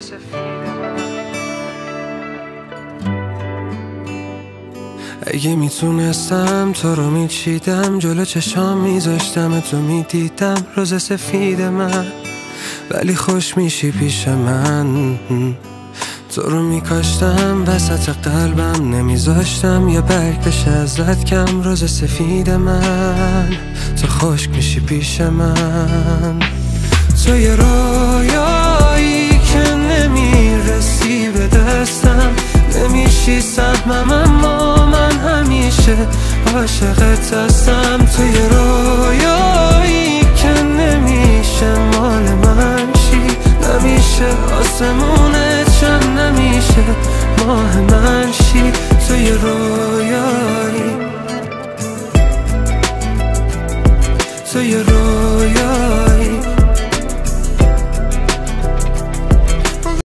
سفید من. اگه میتونستم تو رو میچیدم، جلو چشام میذاشتم تو میدیدم روز سفید من. ولی خوش میشی پیش من، تو رو میکاشتم وسط قلبم، نمیذاشتم یه برگ بشه ازت کم روز سفید من. تو خشک میشی پیش من، تو یه رویایی که نمیرسی به دستم، نمیشی سهمم اما من همیشه عاشقت هستم. تو یه رویایی که نمیشه مال من شی، نمیشه آسمونت شم، نمیشه ماه من شی. تو یه رویایی، تو یه رویایی.